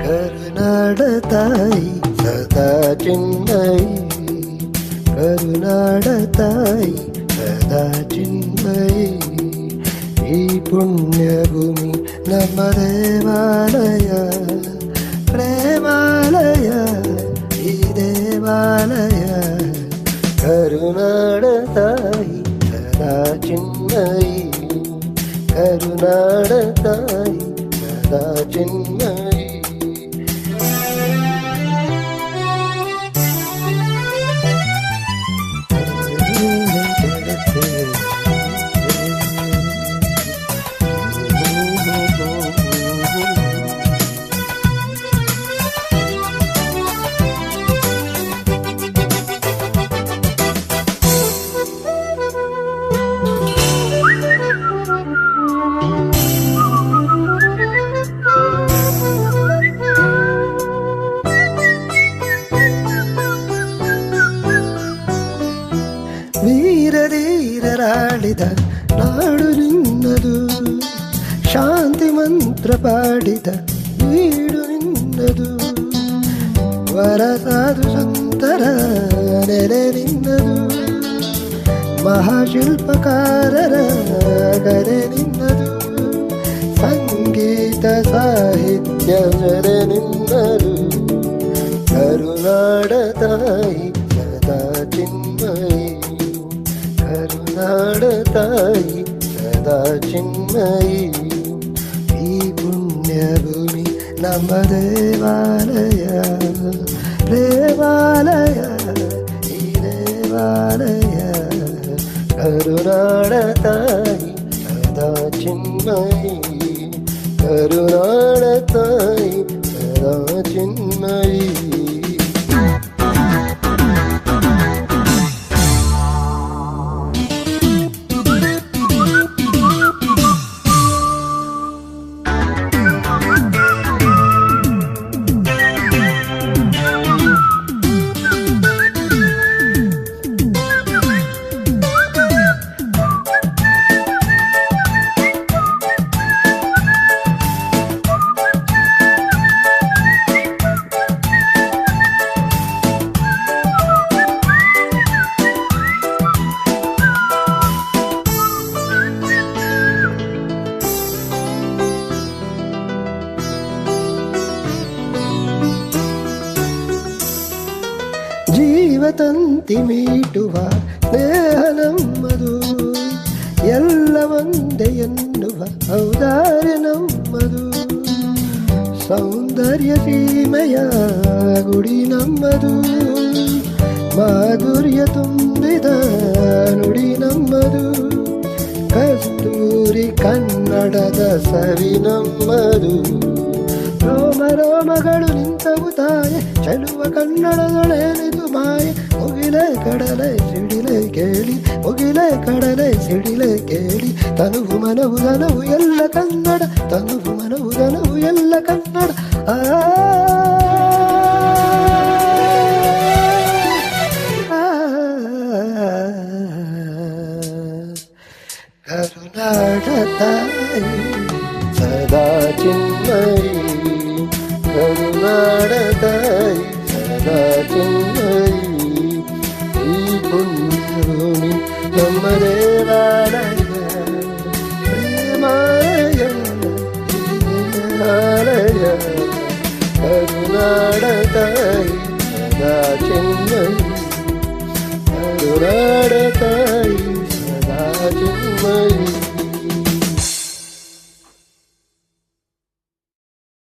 ಕರುನಾಡ ತಾಯಿ ಸದಾ ಚಿನ್ಮಯಿ, ಕರುನಾಡ ತಾಯಿ ಸದಾ ಚಿನ್ಮಯಿ. ಈ ಪುಣ್ಯ ಭೂಮಿ ನಮ್ಮ ದೇವಾಲಯ, ಪ್ರೇಮಾಲಯ ಈ ದೇವಾಲಯ. ಕರುನಾಡ ತಾಯಿ ಸದಾ ಚಿನ್ಮಯಿ, ಕರುನಾಡ ತಾಯಿ ಸದಾ ಚಿನ್ಮಯಿ. ವೀರಧೀರರಾಡಿದ ನಾಡು ನಿನ್ನದು, ಶಾಂತಿ ಮಂತ್ರ ಪಾಡಿದ ಬೀಡು ನಿನ್ನದು. ವರಸಾಧು ಸಂತರ ನೆಲೆ ನಿನ್ನದು, ಮಹಾಶಿಲ್ಪಕಾರರ ಗರೆ ನಿನ್ನದು. ಸಂಗೀತ ಸಾಹಿತ್ಯ ಜರೆ ನಿನ್ನದು. ಕರುನಾಡ ತಾಯಿ ಸದಾ ಚಿನ್ಮಯಿ, ಕರುನಾಡ ತಾಯಿ ಸದಾ ಚಿನ್ಮಯಿ. ಈ ಪುಣ್ಯ ಭೂಮಿ ನಮ್ಮ ದೇವಾಲಯ, ದೇವಾಲಯ ಈ ದೇವಾಲಯ. ಕರುನಾಡ ತಾಯಿ ಸದಾ ಚಿನ್ಮಯಿ, ಕರುನಾಡ ತಾಯಿ ಸದಾ ಚಿನ್ಮಯಿ. ಜೀವತಂತಿ ಮೀಟುವ ಸ್ನೇಹ ನಮ್ಮದು, ಎಲ್ಲ ಒಂದೇ ಎನ್ನುವ ಔದಾರ್ಯ ನಮ್ಮದು. ಸೌಂದರ್ಯ ಸೀಮೆಯ ಗುಡಿ ನಮ್ಮದು, ಮಾಧುರ್ಯ ತುಂಬಿದ ನುಡಿ ನಮ್ಮದು. ಕಸ್ತೂರಿ ಕನ್ನಡದ ಸವಿ ನಮ್ಮದು. ರೋಮ ರೋಮಗಳು ನಿಂತವು ತಾಯೆ, ಚೆಲುವ ಕನ್ನಡದೊಳೆನಿದು ಮಾಯೆ. ಮುಗಿಲೆ ಕಡಲೆ ಸಿಡಿಲೆ ಕೇಳಿ, ಮುಗಿಲೆ ಕಡಲೆ ಸಿಡಿಲೆ ಕೇಳಿ. ತನುವು ಮನವು ಧನವು ಎಲ್ಲ ಕನ್ನಡ, ತನುವು ಮನವು ಧನವು ಎಲ್ಲ ಕನ್ನಡ. ಕರುನಾಡ ತಾಯಿ ಸದಾ ಚಿನ್ಮಯಿ, ಕರುನಾಡ ತಾಯಿ ಸದಾ ಚಿನ್ಮಯಿ. ಈ ಪುಣ್ಯಭೂಮಿ ನಮ್ಮ ದೇವಾಲಯ, ಪ್ರೇಮಾಲಯ ದೇವಾಲಯ. ಕರುನಾಡ ತಾಯಿ ಸದಾ ಚಿನ್ಮಯಿ, ಕರುನಾಡ ತಾಯಿ ಸದಾ ಚಿನ್ಮಯಿ.